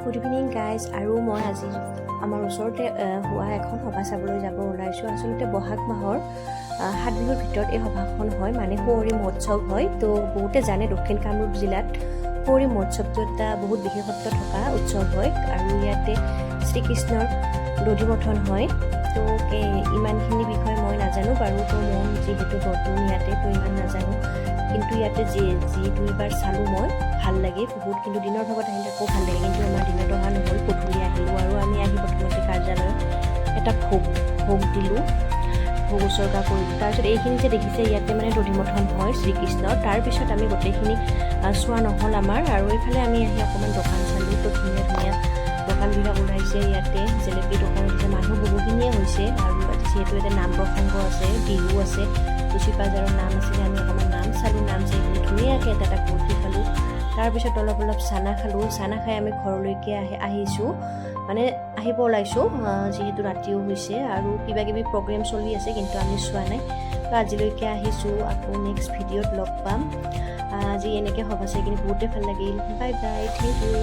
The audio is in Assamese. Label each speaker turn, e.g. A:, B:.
A: Good evening guys. আৰু মই আজি আমাৰ ওচৰতে হোৱা এখন সভা চাবলৈ যাব ওলাইছোঁ। আচলতে বহাগ মাহৰ 7 বিহুৰ ভিতৰত এই সভাখন হয়, মানে সুঁৱৰি মহোৎসৱ হয়। তো বহুতে জানে দক্ষিণ কামৰূপ জিলাত সুঁৱৰি মহোৎসৱটো এটা বহুত বিশেষত্ব থকা উৎসৱ হয়, আৰু ইয়াতে শ্ৰীকৃষ্ণৰ দধি মথন হয়। তো ইমানখিনি বিষয়ে মই নাজানো বাৰু, তো মই যিহেতু নতুন ইয়াতে তো ইমান নাজানো, কিন্তু ইয়াতে যি দুইবাৰ চালোঁ মই, ভাল লাগে বহুত। কিন্তু দিনৰ ভাগত আহিলে আকৌ ভাল লাগে, কিন্তু আমাৰ দিনত অহা নহ'ল, গধূলি আহিলোঁ। আৰু আমি আহি প্ৰথমতে কাৰ্যালয়ত এটা ভোগ দিলোঁ, ভোগ উচৰ্গা কৰিলোঁ। তাৰপিছত এইখিনি যে দেখিছে ইয়াতে মানে দধিমথন হয় শ্ৰীকৃষ্ণৰ, তাৰপিছত আমি গোটেইখিনি চোৱা নহ'ল আমাৰ। আৰু এইফালে আমি আহি অকণমান দোকান চালোঁ, তো ধুনীয়া ধুনীয়া দোকানবিলাক ওলাইছে ইয়াতে। জেলেপি দোকান হৈছে, মানুহ বহুখিনিয়ে হৈছে। আৰু যিহেতু ইয়াতে নাম প্ৰসংগ আছে, বিহু আছে, তুচি পাজাৰৰ নাম আছিলে, আমি অকণমান নাম চালোঁ। নাম চাই কিনে ধুনীয়াকৈ এটা কুৰ্তি খালোঁ। তাৰপিছত অলপ চানা খালোঁ। চানা খাই আমি ঘৰলৈকে আহিছোঁ, মানে আহিব ওলাইছোঁ, যিহেতু ৰাতিও হৈছে আৰু কিবাকিবি প্ৰগ্ৰেম চলি আছে, কিন্তু আমি চোৱা নাই। তো আজিলৈকে আহিছোঁ, আকৌ নেক্সট ভিডিঅ'ত লগ পাম। আজি এনেকৈ সভা চাই কিনে বহুতেই ভাল লাগিল। Bye bye, thank U.